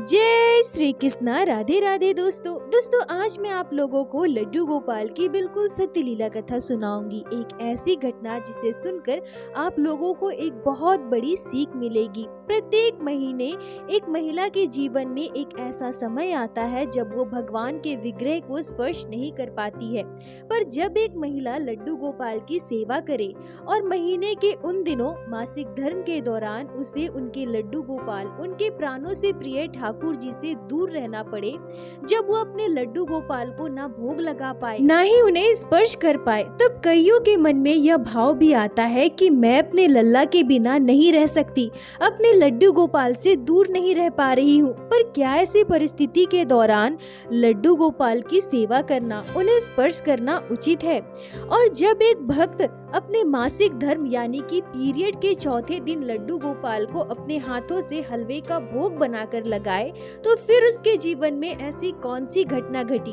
जय श्री कृष्णा। राधे राधे दोस्तों आज मैं आप लोगों को लड्डू गोपाल की बिल्कुल सत्य लीला कथा सुनाऊंगी। एक ऐसी घटना जिसे सुनकर आप लोगों को एक बहुत बड़ी सीख मिलेगी। प्रत्येक महीने एक महिला के जीवन में एक ऐसा समय आता है जब वो भगवान के विग्रह को स्पर्श नहीं कर पाती है, पर जब एक महिला लड्डू गोपाल की सेवा करे और महीने के उन दिनों मासिक धर्म के दौरान उसे उनके लड्डू गोपाल उनके प्राणों से प्रिय ठाकुर जी से दूर रहना पड़े, जब वो अपने लड्डू गोपाल को ना भोग लगा पाए ना ही उन्हें स्पर्श कर पाए, तब कईयों के मन में यह भाव भी आता है कि मैं अपने लल्ला के बिना नहीं रह सकती, अपने लड्डू गोपाल से दूर नहीं रह पा रही हूँ। पर क्या ऐसी परिस्थिति के दौरान लड्डू गोपाल की सेवा करना, उन्हें स्पर्श करना उचित है? और जब एक भक्त अपने मासिक धर्म यानी कि पीरियड के चौथे दिन लड्डू गोपाल को अपने हाथों से हलवे का भोग बनाकर लगाए, तो फिर उसके जीवन में ऐसी कौन सी घटना घटी?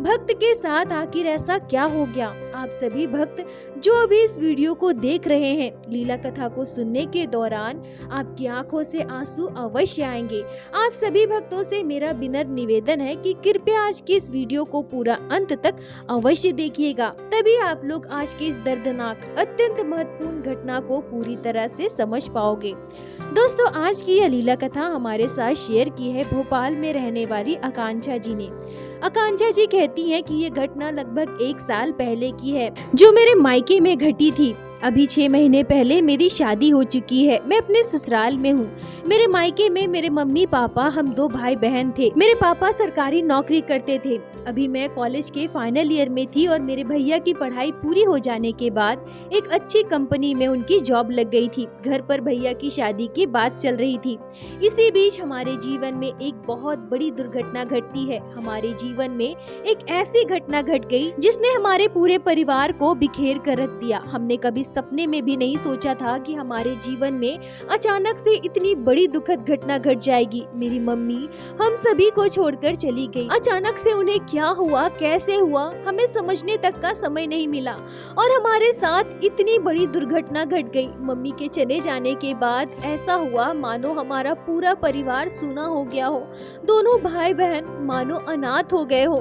भक्त के साथ आखिर ऐसा क्या हो गया? आप सभी भक्त जो अभी इस वीडियो को देख रहे हैं, लीला कथा को सुनने के दौरान आपकी आंखों से आंसू अवश्य आएंगे। आप सभी भक्तों से मेरा विनम्र निवेदन है कि कृपया आज के इस वीडियो को पूरा अंत तक अवश्य देखिएगा, तभी आप लोग आज के इस दर्दनाक अत्यंत महत्वपूर्ण घटना को पूरी तरह से समझ पाओगे। दोस्तों आज की यह लीला कथा हमारे साथ शेयर की है भोपाल में रहने वाली आकांक्षा जी ने। आकांक्षा जी कहती हैं कि ये घटना लगभग 1 साल पहले की है, जो मेरे मायके में घटी थी। अभी 6 महीने पहले मेरी शादी हो चुकी है। मैं अपने ससुराल में हूँ। मेरे मायके में मेरे मम्मी पापा, हम 2 भाई बहन थे। मेरे पापा सरकारी नौकरी करते थे। अभी मैं कॉलेज के फाइनल ईयर में थी और मेरे भैया की पढ़ाई पूरी हो जाने के बाद एक अच्छी कंपनी में उनकी जॉब लग गई थी। घर पर भैया की शादी की बात चल रही थी। इसी बीच हमारे जीवन में एक बहुत बड़ी दुर्घटना घटती है। हमारे जीवन में एक ऐसी घटना घट गई जिसने हमारे पूरे परिवार को बिखेर कर रख दिया। हमने कभी सपने में भी नहीं सोचा था कि हमारे जीवन में अचानक से इतनी बड़ी दुखद घटना घट जाएगी। मेरी मम्मी हम सभी को छोड़कर चली गई। अचानक से उन्हें क्या हुआ, कैसे हुआ, हमें समझने तक का समय नहीं मिला और हमारे साथ इतनी बड़ी दुर्घटना घट गई। मम्मी के चले जाने के बाद ऐसा हुआ मानो हमारा पूरा परिवार सूना हो गया हो। दोनों भाई बहन मानो अनाथ हो गए हो।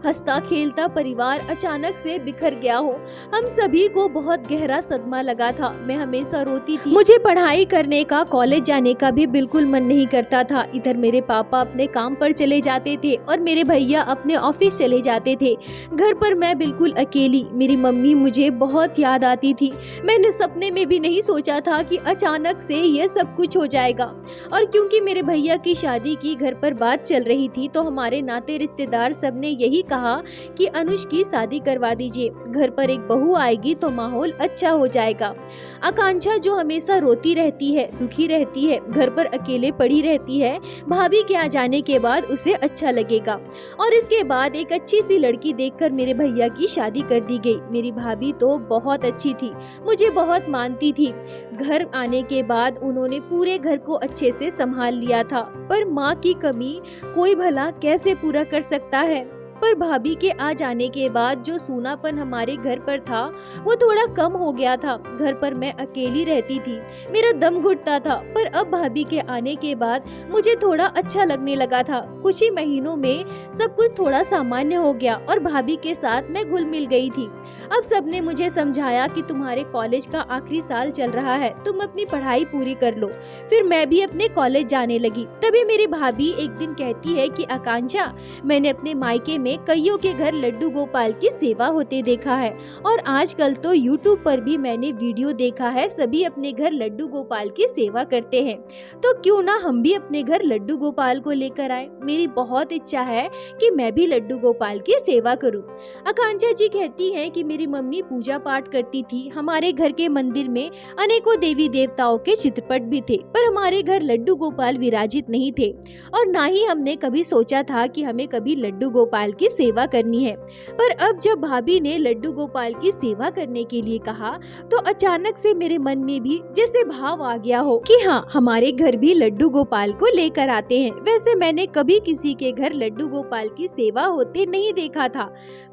हंसता खेलता परिवार अचानक से बिखर गया हो। हम सभी को बहुत गहरा सदमा लगा था। मैं हमेशा रोती थी। मुझे पढ़ाई करने का, कॉलेज जाने का भी बिल्कुल मन नहीं करता था। इधर मेरे पापा अपने काम पर चले जाते थे और मेरे भैया अपने ऑफिस चले जाते थे। घर पर मैं बिल्कुल अकेली। मेरी मम्मी मुझे बहुत याद आती थी। मैंने सपने में भी नहीं सोचा था कि अचानक से यह सब कुछ हो जाएगा। और क्योंकि मेरे भैया की शादी की घर पर बात चल रही थी, तो हमारे नाते रिश्तेदार सब ने यही कहा कि अनुष की शादी करवा दीजिए। घर पर एक बहू आएगी तो माहौल अच्छा हो जाएगा। आकांक्षा जो हमेशा रोती रहती है, दुखी रहती है, घर पर अकेले पड़ी रहती है, भाभी के आ जाने के बाद उसे अच्छा लगेगा। और इसके बाद एक अच्छी सी लड़की देखकर मेरे भैया की शादी कर दी गई। मेरी भाभी तो बहुत अच्छी थी, मुझे बहुत मानती थी। घर आने के बाद उन्होंने पूरे घर को अच्छे से संभाल लिया था, पर माँ की कमी कोई भला कैसे पूरा कर सकता है। पर भाभी के आ जाने के बाद जो सूनापन हमारे घर पर था वो थोड़ा कम हो गया था। घर पर मैं अकेली रहती थी, मेरा दम घुटता था। पर अब भाभी के आने के बाद मुझे थोड़ा अच्छा लगने लगा था। कुछ ही महीनों में सब कुछ थोड़ा सामान्य हो गया और भाभी के साथ मैं घुल मिल गई थी। अब सबने मुझे समझाया कि तुम्हारे कॉलेज का आखिरी साल चल रहा है, तुम अपनी पढ़ाई पूरी कर लो। फिर मैं भी अपने कॉलेज जाने लगी। तभी मेरी भाभी एक दिन कहती है कि आकांक्षा, मैंने अपने मायके में कईयों के घर लड्डू गोपाल की सेवा होते देखा है और आजकल तो यूट्यूब पर भी मैंने वीडियो देखा है, सभी अपने घर लड्डू गोपाल की सेवा करते हैं, तो क्यों ना हम भी अपने घर लड्डू गोपाल को लेकर आए। मेरी बहुत इच्छा है कि मैं भी लड्डू गोपाल की सेवा करूं। आकांक्षा जी कहती हैं कि मेरी मम्मी पूजा पाठ करती थी। हमारे घर के मंदिर में अनेकों देवी देवताओं के चित्रपट भी थे, पर हमारे घर लड्डू गोपाल विराजित नहीं थे और ना ही हमने कभी सोचा था कि हमें कभी लड्डू गोपाल की की सेवा करनी है। पर अब जब भाभी ने लड्डू गोपाल की सेवा करने के लिए कहा तो अचानक से मेरे मन में भी जैसे भाव आ गया हो कि हाँ, हमारे घर भी लड्डू गोपाल को लेकर आते हैं। वैसे मैंने कभी किसी के घर लड्डू गोपाल की सेवा होते नहीं देखा था,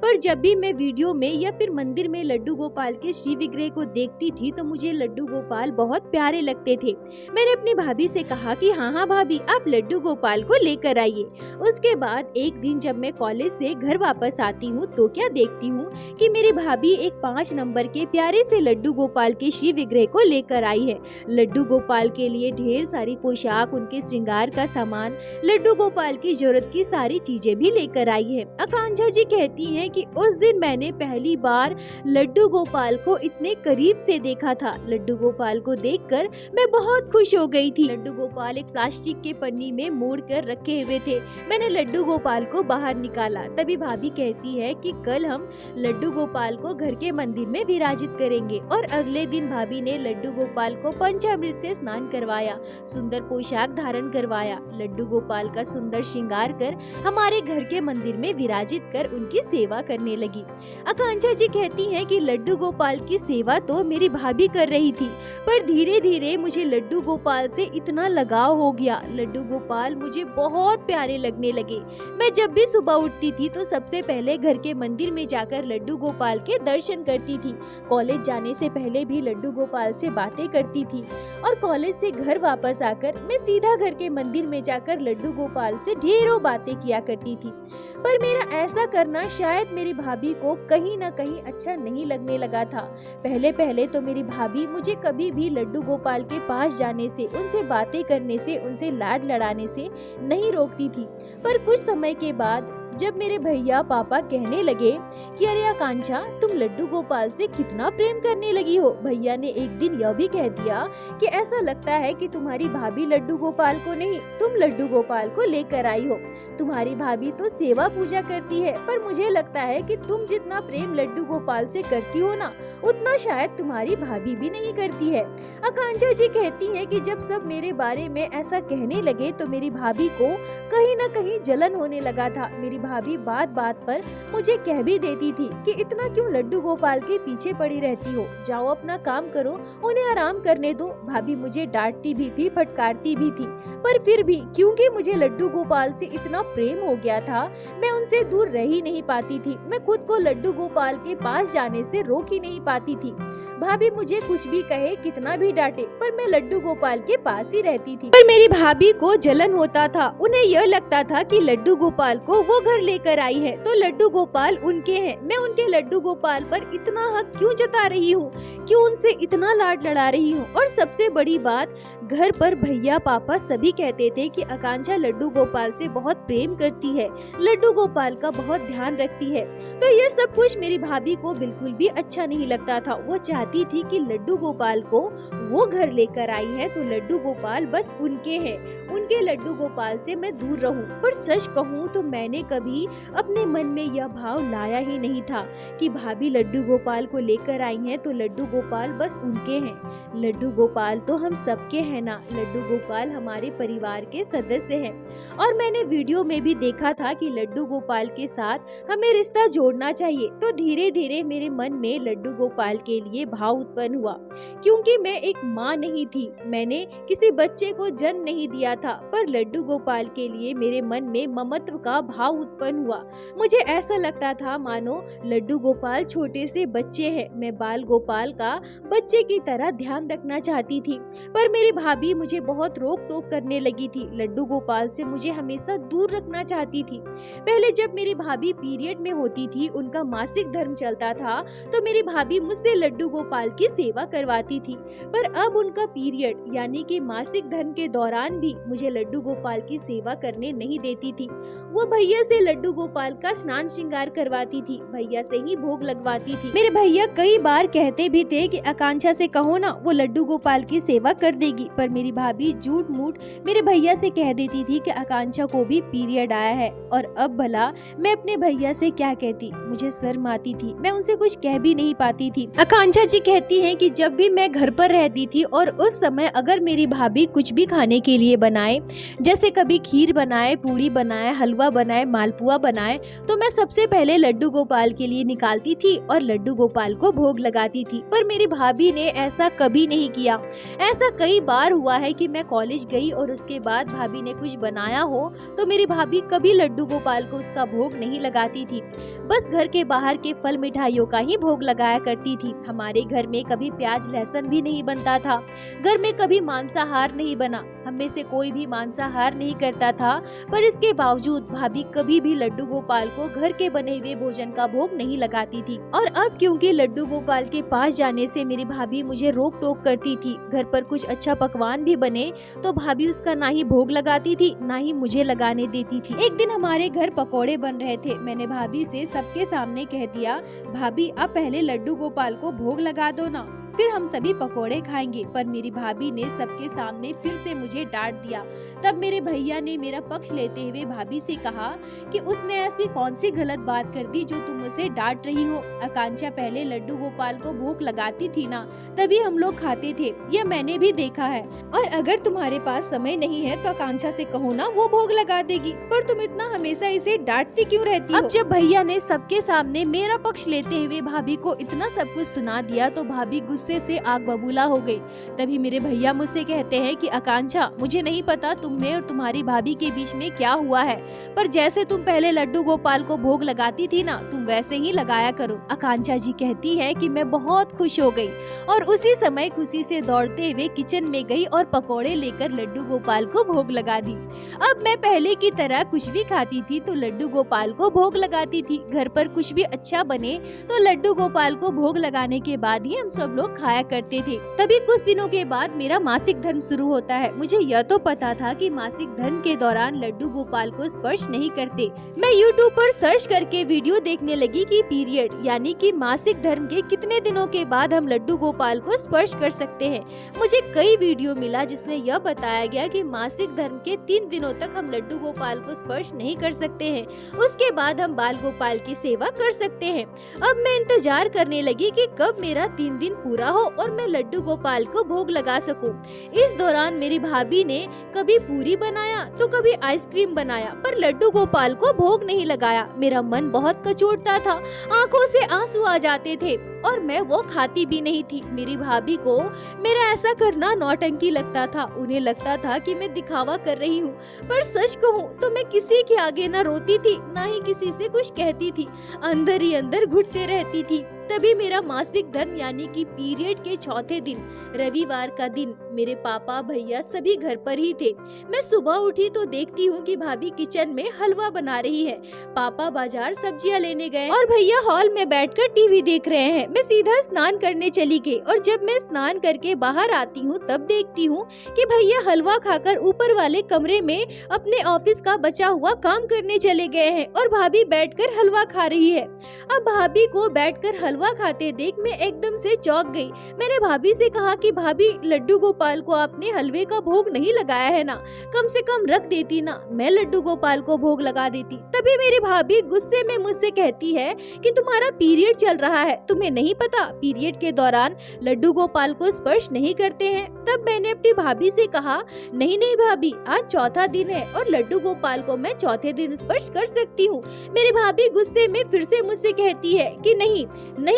पर जब भी मैं वीडियो में या फिर मंदिर में लड्डू गोपाल के श्री विग्रह को देखती थी तो मुझे लड्डू गोपाल बहुत प्यारे लगते थे। मैंने अपनी भाभी से कहा कि हाँ भाभी, आप लड्डू गोपाल को लेकर आइए। उसके बाद एक दिन जब मैं कॉलेज से घर वापस आती हूँ तो क्या देखती हूँ कि मेरी भाभी एक 5 नंबर के प्यारे से लड्डू गोपाल के श्री विग्रह को लेकर आई है। लड्डू गोपाल के लिए ढेर सारी पोशाक, उनके श्रृंगार का सामान, लड्डू गोपाल की जरूरत की सारी चीजें भी लेकर आई है। आकांक्षा जी कहती हैं कि उस दिन मैंने पहली बार लड्डू गोपाल को इतने करीब से देखा था। लड्डू गोपाल को देखकर मैं बहुत खुश हो गई थी। लड्डू गोपाल एक प्लास्टिक के पन्नी में मोड़ कर रखे हुए थे। मैंने लड्डू गोपाल को बाहर निकाला, तभी भाभी कहती है कि कल हम लड्डू गोपाल को घर के मंदिर में विराजित करेंगे। और अगले दिन भाभी ने लड्डू गोपाल को पंचामृत से स्नान करवाया, सुंदर पोशाक धारण करवाया, लड्डू गोपाल का सुंदर श्रृंगार कर हमारे घर के मंदिर में विराजित कर उनकी सेवा करने लगी। आकांक्षा जी कहती हैं कि लड्डू गोपाल की सेवा तो मेरी भाभी कर रही थी, पर धीरे धीरे मुझे लड्डू गोपाल से इतना लगाव हो गया। लड्डू गोपाल मुझे बहुत प्यारे लगने लगे। मैं जब भी सुबह उठती थी तो सबसे पहले घर के मंदिर में जाकर लड्डू गोपाल के दर्शन करती थी। कॉलेज जाने से पहले भी लड्डू गोपाल से बातें करती थी और कॉलेज से घर वापस आकर मैं सीधा घर के मंदिर में जाकर लड्डू गोपाल से ढेरों बातें किया करती थी। पर मेरा ऐसा करना शायद मेरी भाभी को कहीं न कहीं अच्छा नहीं लगने लगा था। पहले पहले तो मेरी भाभी मुझे कभी भी लड्डू गोपाल के पास जाने से, उनसे बातें करने से, उनसे लाड लड़ाने से नहीं रोकती थी। पर कुछ समय के बाद जब मेरे भैया पापा कहने लगे कि अरे आकांक्षा, तुम लड्डू गोपाल से कितना प्रेम करने लगी हो। भैया ने एक दिन यह भी कह दिया कि ऐसा लगता है कि तुम्हारी भाभी लड्डू गोपाल को नहीं, तुम लड्डू गोपाल को लेकर आई हो। तुम्हारी भाभी तो सेवा पूजा करती है, पर मुझे लगता है कि तुम जितना प्रेम लड्डू गोपाल से करती हो ना, उतना शायद तुम्हारी भाभी भी नहीं करती है। आकांक्षा जी कहती है कि जब सब मेरे बारे में ऐसा कहने लगे तो मेरी भाभी को कहीं न कहीं जलन होने लगा था। मेरी भाभी बात बात पर मुझे कह भी देती थी कि इतना क्यों लड्डू गोपाल के पीछे पड़ी रहती हो, जाओ अपना काम करो, उन्हें आराम करने दो। भाभी मुझे डांटती भी थी, फटकारती भी थी, पर फिर भी क्योंकि मुझे लड्डू गोपाल से इतना प्रेम हो गया था, मैं उनसे दूर रह ही नहीं पाती थी। मैं खुद को लड्डू गोपाल के पास जाने से रोक ही नहीं पाती थी। भाभी मुझे कुछ भी कहे, कितना भी डांटे, पर मैं लड्डू गोपाल के पास ही रहती थी। पर मेरी भाभी को जलन होता था। उन्हें यह लगता था कि लड्डू गोपाल को वो घर लेकर आई है तो लड्डू गोपाल उनके हैं। मैं उनके लड्डू गोपाल पर इतना हक क्यों जता रही हूँ, क्यों उनसे इतना लाड लड़ा रही हूँ। और सबसे बड़ी बात, घर पर भैया पापा सभी कहते थे कि आकांक्षा लड्डू गोपाल से बहुत प्रेम करती है, लड्डू गोपाल का बहुत ध्यान रखती है। तो ये सब कुछ मेरी भाभी को बिल्कुल भी अच्छा नहीं लगता था। वो चाहती थी कि लड्डू गोपाल को वो घर लेकर आई है तो लड्डू गोपाल बस उनके हैं, उनके लड्डू गोपाल से मैं दूर रहूं। पर सच कहूं तो मैंने कभी अपने मन में यह भाव लाया ही नहीं था कि भाभी लड्डू गोपाल को लेकर आई हैं तो लड्डू गोपाल बस उनके हैं। लड्डू गोपाल तो हम सबके हैं ना, लड्डू गोपाल हमारे परिवार के सदस्य हैं। और मैंने वीडियो में भी देखा था कि लड्डू गोपाल के साथ हमें रिश्ता जोड़ना चाहिए। तो धीरे धीरे मेरे मन में लड्डू गोपाल के लिए भाव उत्पन्न हुआ। क्योंकि मैं एक माँ नहीं थी, मैंने किसी बच्चे को जन्म नहीं दिया था, पर लड्डू गोपाल के लिए मेरे मन में ममत्व का भाव उत्पन्न हुआ। मुझे ऐसा लगता था मानो लड्डू गोपाल छोटे से बच्चे हैं, मैं बाल गोपाल का बच्चे की तरह ध्यान रखना चाहती थी। पर मेरी भाभी मुझे बहुत रोक टोक करने लगी थी, लड्डू गोपाल से मुझे हमेशा दूर रखना चाहती थी। पहले जब मेरी भाभी पीरियड में होती थी, उनका मासिक धर्म चलता था, तो मेरी भाभी मुझसे लड्डू गोपाल की सेवा करवाती थी। पर अब उनका पीरियड यानी कि मासिक धर्म के दौरान भी मुझे लड्डू गोपाल की सेवा करने नहीं देती थी। वो भैया से लड्डू गोपाल का स्नान श्रृंगार करवाती थी, भैया से ही भोग लगवाती थी। मेरे भैया कई बार कहते भी थे कि आकांक्षा से कहो ना, वो लड्डू गोपाल की सेवा कर देगी, पर मेरी भाभी झूठ मूठ मेरे भैया से कह देती थी कि आकांक्षा को भी पीरियड आया है। और अब भला मैं अपने भैया से क्या कहती, मुझे शर्म आती थी, मैं उनसे कुछ कह भी नहीं पाती थी। आकांक्षा जी कहती हैं कि जब भी मैं घर पर रहती थी और उस समय अगर मेरी भाभी कुछ भी खाने के लिए बनाए, जैसे कभी खीर बनाए, पूड़ी बनाए, हलवा बनाए, मालपुआ बनाए, तो मैं सबसे पहले लड्डू गोपाल के लिए निकालती थी और लड्डू गोपाल को भोग लगाती थी। पर मेरी भाभी ने ऐसा कभी नहीं किया। ऐसा कई बार हुआ है कि मैं कॉलेज गई और उसके बाद भाभी ने कुछ बनाया हो तो मेरी भाभी कभी लड्डू गोपाल को उसका भोग नहीं लगाती थी, बस घर के बाहर के फल मिठाइयों का ही भोग लगाया करती थी। हमारे घर में कभी प्याज लहसुन भी नहीं बनता था, घर में कभी मांसाहार नहीं बना, हम में से कोई भी मांसाहार नहीं करता था, पर इसके बावजूद भाभी कभी भी लड्डू गोपाल को घर के बने हुए भोजन का भोग नहीं लगाती थी। और अब क्योंकि लड्डू गोपाल के पास जाने से मेरी भाभी मुझे रोक टोक करती थी, घर पर कुछ अच्छा पकवान भी बने तो भाभी उसका ना ही भोग लगाती थी ना ही मुझे लगाने देती थी। एक दिन हमारे घर पकौड़े बन रहे थे, मैंने भाभी से सबके सामने कह दिया, भाभी आप पहले लड्डू गोपाल को भोग लगा दो ना, फिर हम सभी पकोड़े खाएंगे। पर मेरी भाभी ने सबके सामने फिर से मुझे डांट दिया। तब मेरे भैया ने मेरा पक्ष लेते हुए भाभी से कहा कि उसने ऐसी कौन सी गलत बात कर दी जो तुम उसे डांट रही हो। आकांक्षा पहले लड्डू गोपाल को भोग लगाती थी ना, तभी हम लोग खाते थे, यह मैंने भी देखा है। और अगर तुम्हारे पास समय नहीं है तो आकांक्षा से कहो ना, वो भोग लगा देगी, पर तुम इतना हमेशा इसे डांटती क्यों रहती हो। अब जब भैया ने सबके सामने मेरा पक्ष लेते हुए भाभी को इतना सब कुछ सुना दिया तो भाभी गुस्से से आग बबूला हो गई। तभी मेरे भैया मुझसे कहते हैं कि आकांक्षा, मुझे नहीं पता तुम में और तुम्हारी भाभी के बीच में क्या हुआ है, पर जैसे तुम पहले लड्डू गोपाल को भोग लगाती थी ना, तुम वैसे ही लगाया करो। आकांक्षा जी कहती है कि मैं बहुत खुश हो गई और उसी समय खुशी से दौड़ते हुए किचन में गई और पकौड़े लेकर लड्डू गोपाल को भोग लगा दी। अब मैं पहले की तरह कुछ भी खाती थी तो लड्डू गोपाल को भोग लगाती थी। घर पर कुछ भी अच्छा बने तो लड्डू गोपाल को भोग लगाने के बाद ही हम सब लोग खाया करते थे। तभी कुछ दिनों के बाद मेरा मासिक धर्म शुरू होता है। मुझे यह तो पता था कि मासिक धर्म के दौरान लड्डू गोपाल को स्पर्श नहीं करते। मैं YouTube पर सर्च करके वीडियो देखने लगी कि पीरियड यानी कि मासिक धर्म के कितने दिनों के बाद हम लड्डू गोपाल को स्पर्श कर सकते हैं। मुझे कई वीडियो मिला जिसमें यह बताया गया कि मासिक धर्म के 3 दिनों तक हम लड्डू गोपाल को स्पर्श नहीं कर सकते हैं, उसके बाद हम बाल गोपाल की सेवा कर सकते हैं। अब मैं इंतजार करने लगी कि कब मेरा 3 दिन पूरा हो और मैं लड्डू गोपाल को भोग लगा सकूं। इस दौरान मेरी भाभी ने कभी पूरी बनाया तो कभी आइसक्रीम बनाया, पर लड्डू गोपाल को भोग नहीं लगाया। मेरा मन बहुत कचोटता था, आंखों से आंसू आ जाते थे और मैं वो खाती भी नहीं थी। मेरी भाभी को मेरा ऐसा करना नौटंकी लगता था, उन्हें लगता था कि मैं दिखावा कर रही हूँ। पर सच कहूँ तो मैं किसी के आगे न रोती थी, न ही किसी से कुछ कहती थी, अंदर ही अंदर घुटते रहती थी। तभी मेरा मासिक धर्म यानी कि पीरियड के चौथे दिन, रविवार का दिन, मेरे पापा भैया सभी घर पर ही थे। मैं सुबह उठी तो देखती हूँ कि भाभी किचन में हलवा बना रही है, पापा बाजार सब्जियाँ लेने गए और भैया हॉल में बैठकर टीवी देख रहे हैं। मैं सीधा स्नान करने चली गई और जब मैं स्नान करके बाहर आती हूँ तब देखती हूँ कि भैया हलवा खाकर ऊपर वाले कमरे में अपने ऑफिस का बचा हुआ काम करने चले गए हैं और भाभी बैठकर हलवा खा रही है। अब भाभी को बैठकर हलवा खाते देख मैं एकदम से चौंक गई। मैंने भाभी से कहा कि भाभी, लड्डू गोपाल को आपने हलवे का भोग नहीं लगाया है ना, कम से कम रख देती ना, मैं लड्डू गोपाल को भोग लगा देती। तभी मेरी भाभी गुस्से में मुझसे कहती है कि तुम्हारा पीरियड चल रहा है, तुम्हें नहीं पता पीरियड के दौरान लड्डू गोपाल को स्पर्श नहीं करते हैं। तब मैंने अपनी भाभी से कहा, नहीं नहीं भाभी, आज चौथा दिन है और लड्डू गोपाल को मैं चौथे दिन स्पर्श कर सकती हूँ। मेरी भाभी गुस्से में फिर से मुझसे कहती है कि नहीं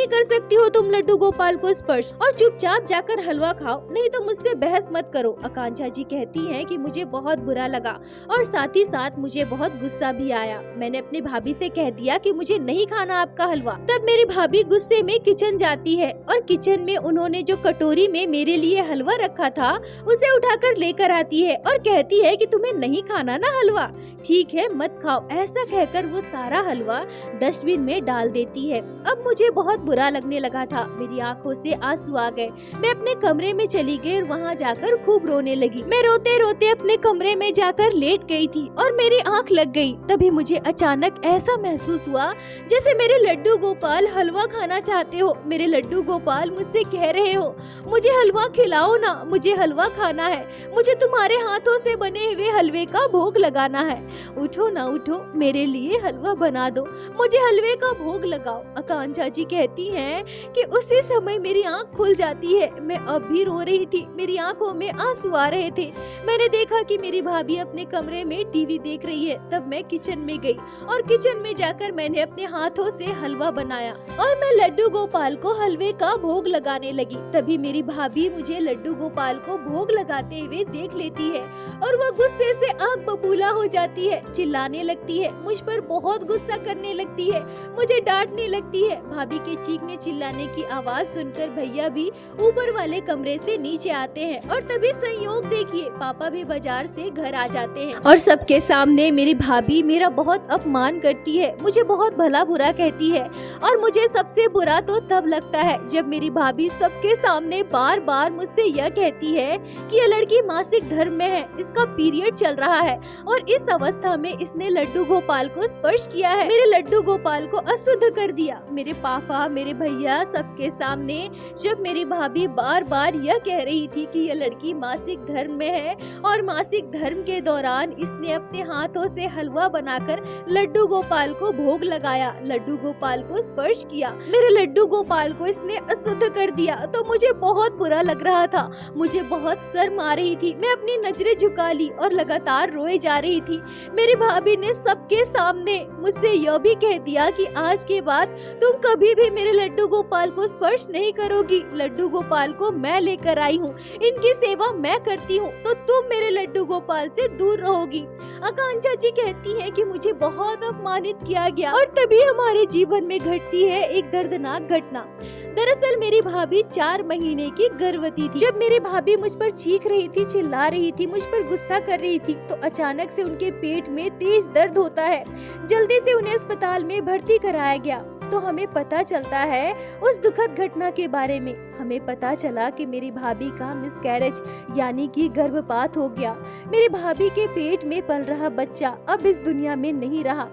कर सकती हो तुम लड्डू गोपाल को स्पर्श, और चुपचाप जाकर हलवा खाओ, नहीं तो मुझसे बहस मत करो। आकांक्षा जी कहती हैं कि मुझे बहुत बुरा लगा और साथ ही साथ मुझे बहुत गुस्सा भी आया। मैंने अपनी भाभी से कह दिया कि मुझे नहीं खाना आपका हलवा। तब मेरी भाभी गुस्से में किचन जाती है और किचन में उन्होंने जो कटोरी में मेरे लिए हलवा रखा था उसे उठाकर लेकर आती है और कहती है कि तुम्हें नहीं खाना ना हलवा, ठीक है मत खाओ। ऐसा कहकर वो सारा हलवा डस्टबिन में डाल देती है। अब मुझे बहुत बुरा लगने लगा था, मेरी आंखों से आंसू आ गए। मैं अपने कमरे में चली गई और वहाँ जाकर खूब रोने लगी। मैं रोते रोते अपने कमरे में जाकर लेट गई थी और मेरी आंख लग गई। तभी मुझे अचानक ऐसा महसूस हुआ जैसे मेरे लड्डू गोपाल हलवा खाना चाहते हो। मेरे लड्डू गोपाल मुझसे कह रहे हो मुझे हलवा खिलाओ ना, मुझे हलवा खाना है, मुझे तुम्हारे हाथों से बने हुए हलवे का भोग लगाना है। उठो ना उठो, मेरे लिए हलवा बना दो, मुझे हलवे का भोग लगाओ। आकांक्षा जी कहती हैं कि उसी समय मेरी आंख खुल जाती है। मैं अब भी रो रही थी, मेरी आंखों में आंसू आ रहे थे। मैंने देखा कि मेरी भाभी अपने कमरे में टीवी देख रही है। तब मैं किचन में गई और किचन में जाकर मैंने अपने हाथों से हलवा बनाया और मैं लड्डू गोपाल को हलवे का भोग लगाने लगी। तभी मेरी भाभी मुझे लड्डू गोपाल को भोग लगाते हुए देख लेती है और वह गुस्से से आग बबूला हो जाती है, चिल्लाने लगती है, मुझ पर बहुत गुस्सा करने लगती है, मुझे डांटने लगती है। भाभी के चीखने चिल्लाने की आवाज सुनकर भैया भी ऊपर वाले कमरे से नीचे आते हैं और तभी संयोग देखिए पापा भी बाजार से घर आ जाते हैं और सबके सामने मेरी भाभी मेरा बहुत अपमान करती है, मुझे बहुत भला बुरा कहती है। और मुझे सबसे बुरा तो तब लगता है जब मेरी भाभी सबके सामने बार बार मुझसे यह कहती है कि यह लड़की मासिक धर्म में है, इसका पीरियड चल रहा है और इस अवस्था में इसने लड्डू गोपाल को स्पर्श किया है, मेरे लड्डू गोपाल को अशुद्ध कर दिया। मेरे पापा मेरे भैया सबके सामने जब मेरी भाभी बार बार यह कह रही थी कि यह लड़की मासिक धर्म में है और मासिक धर्म के दौरान इसने अपने हाथों से हलवा बनाकर लड्डू गोपाल को भोग लगाया, लड्डू गोपाल को स्पर्श किया, मेरे लड्डू गोपाल को इसने अशुद्ध कर दिया, तो मुझे बहुत बुरा लग रहा था, मुझे बहुत शर्म आ रही थी। मैं अपनी नजरें झुका ली और लगातार रोए जा रही थी। मेरी भाभी ने सबके सामने मुझसे यह भी कह दिया कि आज के बाद तुम कभी भी मेरे लड्डू गोपाल को स्पर्श नहीं करोगी, लड्डू गोपाल को मैं लेकर आई हूँ, इनकी सेवा मैं करती हूँ, तो तुम मेरे लड्डू गोपाल से दूर रहोगी। आकांक्षा जी कहती है कि मुझे बहुत अपमानित किया गया और तभी हमारे जीवन में घटती है एक दर्दनाक घटना। दरअसल मेरी भाभी 4 महीने की गर्भवती थी। जब मेरी भाभी मुझ पर चीख रही थी, चिल्ला रही थी, मुझ पर गुस्सा कर रही थी, तो अचानक से उनके पेट में तेज दर्द होता है। जल्दी से उन्हें अस्पताल में भर्ती कराया गया तो हमें पता चलता है उस दुखद घटना के बारे में। हमें पता चला कि मेरी भाभी का मिसकैरेज यानी कि गर्भपात हो गया। मेरी भाभी के पेट में पल रहा बच्चा अब इस दुनिया में नहीं रहा।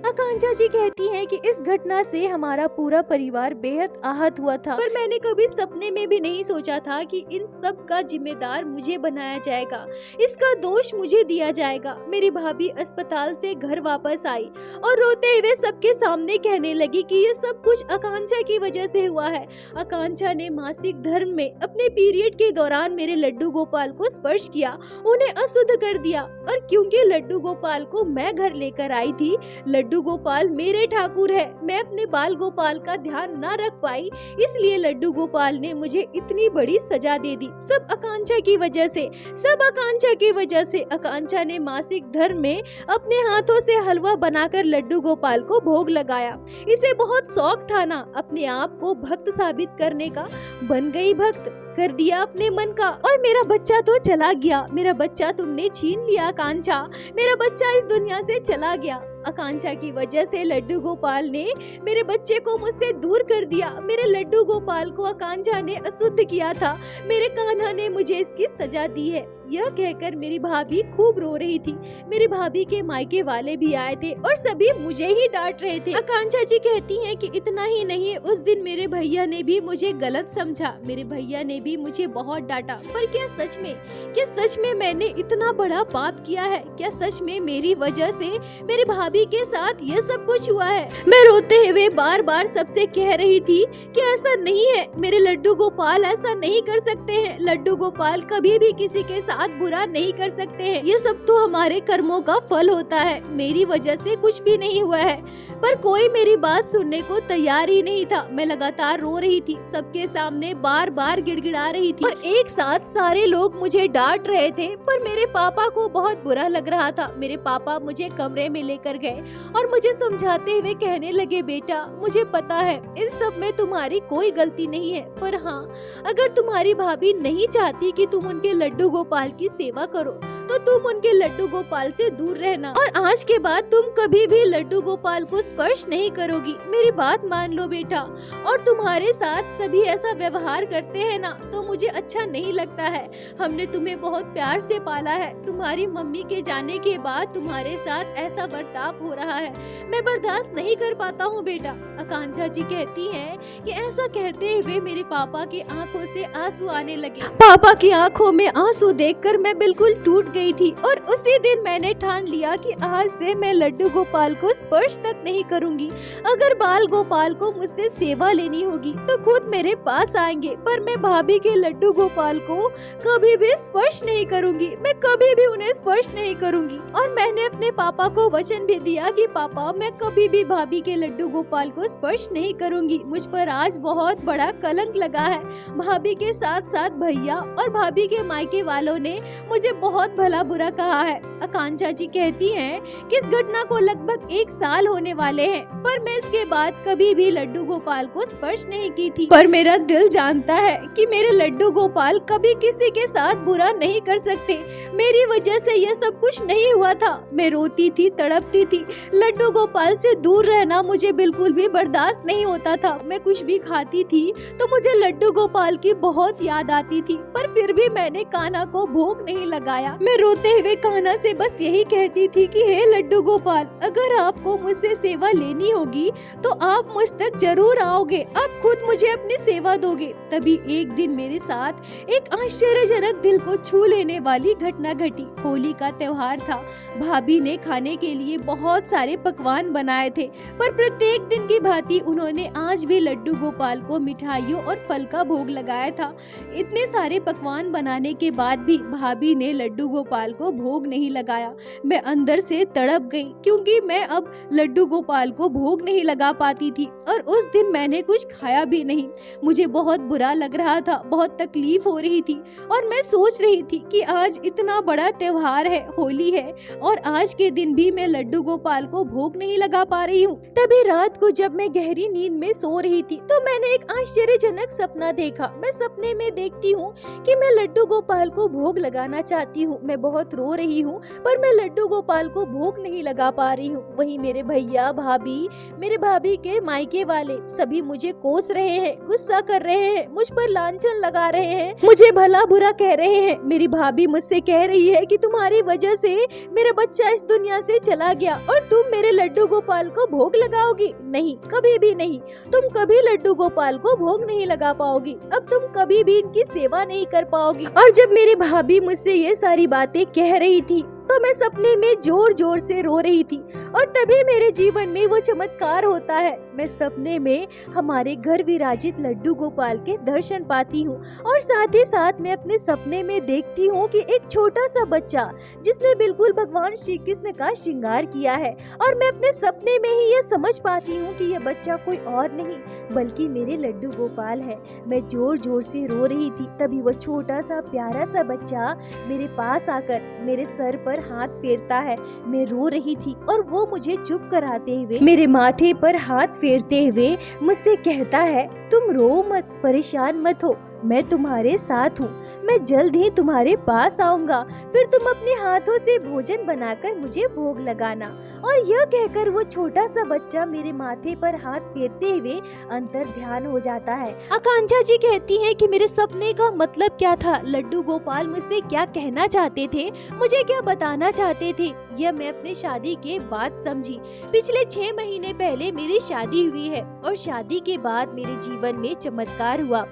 आकांक्षा जी कहती हैं कि इस घटना से हमारा पूरा परिवार बेहद आहत हुआ था, पर मैंने कभी सपने में भी नहीं सोचा था कि इन सब का जिम्मेदार मुझे बनाया जाएगा, इसका दोष मुझे दिया जाएगा। मेरी भाभी अस्पताल से घर वापस आई और रोते हुए सबके सामने कहने लगी कि ये सब कुछ आकांक्षा की वजह से हुआ है। आकांक्षा ने मासिक धर्म में अपने पीरियड के दौरान मेरे लड्डू गोपाल को स्पर्श किया, उन्हें अशुद्ध कर दिया और क्योंकि लड्डू गोपाल को मैं घर लेकर आई थी, लड्डू गोपाल मेरे ठाकुर है, मैं अपने बाल गोपाल का ध्यान न रख पाई, इसलिए लड्डू गोपाल ने मुझे इतनी बड़ी सजा दे दी। सब आकांक्षा की वजह से, सब आकांक्षा की वजह से। आकांक्षा ने मासिक धर्म में अपने हाथों से हलवा बनाकर लड्डू गोपाल को भोग लगाया। इसे बहुत शौक था ना अपने आप को भक्त साबित करने का, बन गई भक्त, कर दिया अपने मन का और मेरा बच्चा तो चला गया। मेरा बच्चा तुमने छीन लिया आकांक्षा, मेरा बच्चा इस दुनिया से चला गया। आकांक्षा की वजह से लड्डू गोपाल ने मेरे बच्चे को मुझसे दूर कर दिया। मेरे लड्डू गोपाल को आकांक्षा ने अशुद्ध किया था, मेरे कान्हा ने मुझे इसकी सजा दी है। यह कहकर मेरी भाभी खूब रो रही थी। मेरी भाभी के मायके वाले भी आए थे और सभी मुझे ही डांट रहे थे। आकांक्षा जी कहती हैं कि इतना ही नहीं, उस दिन मेरे भैया ने भी मुझे गलत समझा, मेरे भैया ने भी मुझे बहुत डांटा। पर क्या सच में मैंने इतना बड़ा पाप किया है? क्या सच में मेरी वजह से मेरी भाभी के साथ ये सब कुछ हुआ है? मैं रोते हुए बार बार सबसे कह रही थी कि ऐसा नहीं है, मेरे लड्डू गोपाल ऐसा नहीं कर सकते हैं, लड्डू गोपाल कभी भी किसी के साथ साथ बुरा नहीं कर सकते हैं। ये सब तो हमारे कर्मों का फल होता है। मेरी वजह से कुछ भी नहीं हुआ है। पर कोई मेरी बात सुनने को तैयार ही नहीं था। मैं लगातार रो रही थी, सबके सामने बार बार गिड़गिड़ा रही थी और एक साथ सारे लोग मुझे डांट रहे थे। पर मेरे पापा को बहुत बुरा लग रहा था। मेरे पापा मुझे कमरे में लेकर गए और मुझे समझाते हुए कहने लगे, बेटा मुझे पता है इन सब में तुम्हारी कोई गलती नहीं है, पर हाँ अगर तुम्हारी भाभी नहीं चाहती कि तुम उनके लड्डू गोपाल की सेवा करो तो तुम उनके लड्डू गोपाल से दूर रहना और आज के बाद तुम कभी भी लड्डू गोपाल को स्पर्श नहीं करोगी। मेरी बात मान लो बेटा। और तुम्हारे साथ सभी ऐसा व्यवहार करते हैं ना तो मुझे अच्छा नहीं लगता है। हमने तुम्हें बहुत प्यार से पाला है। तुम्हारी मम्मी के जाने के बाद तुम्हारे साथ ऐसा बर्ताव हो रहा है, मैं बर्दाश्त नहीं कर पाता हूँ बेटा। आकांक्षा जी कहती हैं कि ऐसा कहते हुए मेरे पापा की आंखों से आंसू आने लगे। पापा की आंखों में आंसू देखकर मैं बिल्कुल टूट गई थी और उसी दिन मैंने ठान लिया कि आज से मैं लड्डू गोपाल को स्पर्श तक नहीं करूंगी। अगर बाल गोपाल को मुझसे सेवा लेनी होगी तो खुद मेरे पास आएंगे, पर मैं भाभी के लड्डू गोपाल को कभी भी स्पर्श नहीं करूंगी। मैं कभी भी उन्हें स्पर्श नहीं करूंगी। और मैंने अपने पापा को वचन भी दिया कि पापा मैं कभी भी भाभी के लड्डू गोपाल को स्पर्श नहीं करूंगी। मुझ पर आज बहुत बड़ा कलंक लगा है। भाभी के साथ साथ भैया और भाभी के मायके वालों ने मुझे बहुत भला बुरा कहा है। आकांक्षा जी कहती हैं कि इस घटना को लगभग 1 साल होने वाले हैं, पर मैं इसके बाद कभी भी लड्डू गोपाल को स्पर्श नहीं की थी। पर मेरा दिल जानता है कि मेरे लड्डू गोपाल कभी किसी के साथ बुरा नहीं कर सकते। मेरी वजह से ये सब कुछ नहीं हुआ था। मैं रोती थी, तड़पती थी। लड्डू गोपाल से दूर रहना मुझे बिल्कुल भी बर्दाश्त नहीं होता था। मैं कुछ भी खाती थी तो मुझे लड्डू गोपाल की बहुत याद आती थी, पर फिर भी मैंने कान्हा को भोग नहीं लगाया। मैं रोते हुए कान्हा से बस यही कहती थी कि हे लड्डू गोपाल, अगर आपको मुझसे सेवा लेनी होगी तो आप मुझ तक जरूर आओगे। आप खुद मुझे अपनी सेवा दोगे। तभी एक दिन मेरे साथ एक आश्चर्यजनक दिल को छू लेने वाली घटना घटी। होली का त्योहार था। भाभी ने खाने के लिए बहुत सारे पकवान बनाए थे, पर प्रत्येक दिन की भांति उन्होंने आज भी लड्डू गोपाल को मिठाइयों और फल का भोग लगाया था। इतने सारे पकवान बनाने के बाद भी भाभी ने लड्डू गोपाल को भोग नहीं लगाया। मैं अंदर से तड़प गई क्योंकि मैं अब लड्डू गोपाल को भोग नहीं लगा पाती थी और उस दिन मैंने कुछ खाया भी नहीं। मुझे बहुत बुरा लग रहा था, बहुत तकलीफ हो रही थी और मैं सोच रही थी कि आज इतना बड़ा त्योहार है, होली है, और आज के दिन भी मैं लड्डू गोपाल को भोग नहीं लगा पा रही हूँ। तभी रात को जब मैं गहरी नींद में सो रही थी तो मैंने एक आश्चर्यजनक सपना देखा। मैं सपने में देखती हूँ कि मैं लड्डू गोपाल को भोग लगाना चाहती हूँ। मैं बहुत रो रही हूँ पर मैं लड्डू गोपाल को भोग नहीं लगा पा रही हूँ। वहीं मेरे भैया, भाभी, मेरे भाभी के मायके वाले सभी मुझे कोस रहे हैं, गुस्सा कर रहे हैं, मुझ पर लांछन लगा रहे हैं, मुझे भला बुरा कह रहे हैं। मेरी भाभी मुझसे कह रही है कि तुम्हारी वजह से मेरा बच्चा इस दुनिया से चला गया और तुम मेरे लड्डू गोपाल को भोग लगाओगी। नहीं, कभी भी नहीं। तुम कभी लड्डू गोपाल को भोग नहीं लगा पाओगी। अब तुम कभी भी इनकी सेवा नहीं कर पाओगी। और जब मेरी भाभी मुझसे ये सारी बातें कह रही थी तो मैं सपने में जोर जोर से रो रही थी और तभी मेरे जीवन में वो चमत्कार होता है। मैं सपने में हमारे घर विराजित लड्डू गोपाल के दर्शन पाती हूँ और साथ ही साथ मैं अपने सपने में देखती हूँ कि एक छोटा सा बच्चा जिसने बिल्कुल भगवान श्री कृष्ण का श्रृंगार किया है, और मैं अपने सपने में ही ये समझ पाती हूँ कि यह बच्चा कोई और नहीं बल्कि मेरे लड्डू गोपाल है। मैं जोर जोर से रो रही थी। तभी वो छोटा सा प्यारा सा बच्चा मेरे पास आकर मेरे सर पर हाथ फेरता है। मैं रो रही थी और वो मुझे चुप कराते हुए मेरे माथे पर हाथ फेरते हुए मुझसे कहता है, तुम रो मत, परेशान मत हो, मैं तुम्हारे साथ हूँ। मैं जल्द ही तुम्हारे पास आऊंगा, फिर तुम अपने हाथों से भोजन बनाकर मुझे भोग लगाना। और यह कहकर वो छोटा सा बच्चा मेरे माथे पर हाथ फेरते हुए अंतर ध्यान हो जाता है। आकांक्षा जी कहती है कि मेरे सपने का मतलब क्या था, लड्डू गोपाल मुझसे क्या कहना चाहते थे, मुझे क्या बताना चाहते थे, यह मैं अपनी शादी के बाद समझी। पिछले 6 महीने पहले मेरी शादी हुई है और शादी के बाद मेरे जीवन में चमत्कार हुआ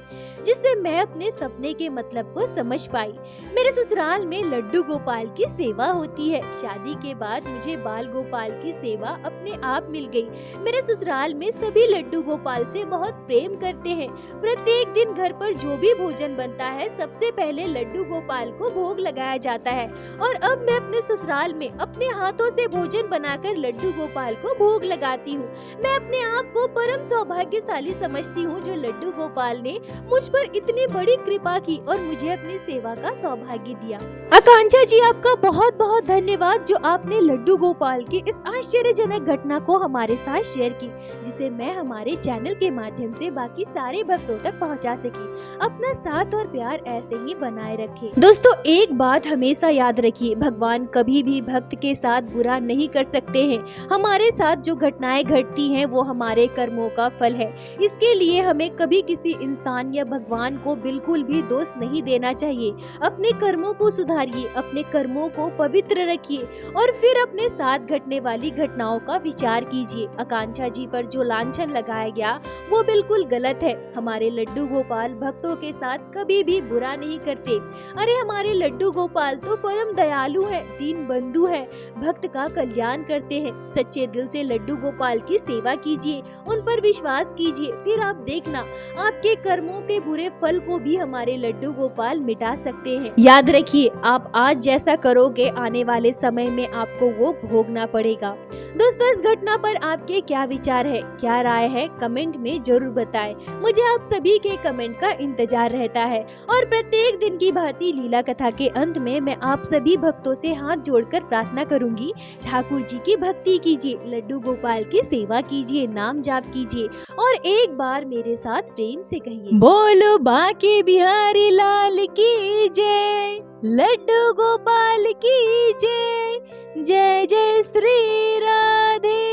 जिससे मैं अपने सपने के मतलब को समझ पाई। मेरे ससुराल में लड्डू गोपाल की सेवा होती है। शादी के बाद मुझे बाल गोपाल की सेवा अपने आप मिल गई। मेरे ससुराल में सभी लड्डू गोपाल से बहुत प्रेम करते हैं। प्रत्येक दिन घर पर जो भी भोजन बनता है सबसे पहले लड्डू गोपाल को भोग लगाया जाता है। और अब मैं अपने ससुराल में अपने हाथों से भोजन बनाकर लड्डू गोपाल को भोग लगाती हूँ। मैं अपने आप को परम सौभाग्यशाली समझती हूँ जो लड्डू गोपाल ने मुझ पर इतनी बड़ी कृपा की और मुझे अपनी सेवा का सौभाग्य दिया। आकांक्षा जी, आपका बहुत बहुत धन्यवाद जो आपने लड्डू गोपाल की इस आश्चर्यजनक घटना को हमारे साथ शेयर की, जिसे मैं हमारे चैनल के माध्यम से बाकी सारे भक्तों तक पहुंचा सकी। अपना साथ और प्यार ऐसे ही बनाए रखें। दोस्तों, एक बात हमेशा याद रखिए, भगवान कभी भी भक्त के साथ बुरा नहीं कर सकते हैं। हमारे साथ जो घटनाएं घटती हैं वो हमारे कर्मों का फल है। इसके लिए हमें कभी किसी इंसान या भगवान को बिल्कुल भी दोष नहीं देना चाहिए। अपने कर्मों को सुधारिए, अपने कर्मों को पवित्र रखिए और फिर अपने साथ घटने वाली घटनाओं का विचार कीजिए। आकांक्षा जी पर जो लांछन लगाया गया वो बिल्कुल गलत है। हमारे लड्डू गोपाल भक्तों के साथ कभी भी बुरा नहीं करते। अरे हमारे लड्डू गोपाल तो परम दयालु है, दीन बंधु है, भक्त का कल्याण करते हैं। सच्चे दिल से लड्डू गोपाल की सेवा कीजिए, उन पर विश्वास कीजिए, फिर आप देखना आपके कर्मों के बुरे फल को भी हमारे लड्डू गोपाल मिटा सकते हैं। याद रखिए, आप आज जैसा करोगे आने वाले समय में आपको वो भोगना पड़ेगा। दोस्तों, इस घटना पर आपके क्या विचार है, क्या राय है, कमेंट में जरूर बताएं। मुझे आप सभी के कमेंट का इंतजार रहता है। और प्रत्येक दिन की भांति लीला कथा के अंत में मैं आप सभी भक्तों से हाथ जोड़कर प्रार्थना करूंगी, ठाकुर जी की भक्ति कीजिए, लड्डू गोपाल की सेवा कीजिए, नाम जाप कीजिए और एक बार मेरे साथ प्रेम से कहिए, बोलो बांके बिहारी लाल की जय, लड्डू गोपाल की जय, जय जय श्री राधे।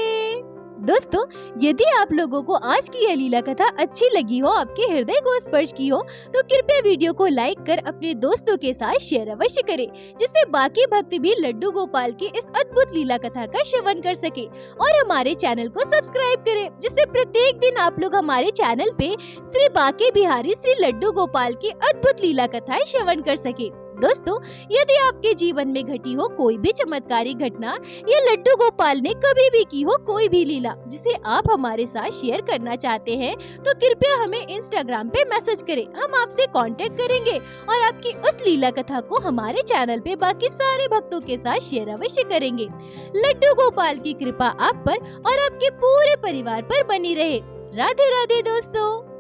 दोस्तों, यदि आप लोगों को आज की यह लीला कथा अच्छी लगी हो, आपके हृदय को स्पर्श की हो, तो कृपया वीडियो को लाइक कर अपने दोस्तों के साथ शेयर अवश्य करें, जिससे बाकी भक्त भी लड्डू गोपाल की इस अद्भुत लीला कथा का श्रवण कर सके। और हमारे चैनल को सब्सक्राइब करें, जिससे प्रत्येक दिन आप लोग हमारे चैनल पे श्री बांके बिहारी श्री लड्डू गोपाल की अद्भुत लीला कथाएं श्रवण कर सके। दोस्तों, यदि आपके जीवन में घटी हो कोई भी चमत्कारी घटना या लड्डू गोपाल ने कभी भी की हो कोई भी लीला जिसे आप हमारे साथ शेयर करना चाहते हैं, तो कृपया हमें इंस्टाग्राम पे मैसेज करें। हम आपसे कांटेक्ट करेंगे और आपकी उस लीला कथा को हमारे चैनल पे बाकी सारे भक्तों के साथ शेयर अवश्य करेंगे। लड्डू गोपाल की कृपा आप पर और आपके पूरे परिवार पर बनी रहे। राधे राधे दोस्तों।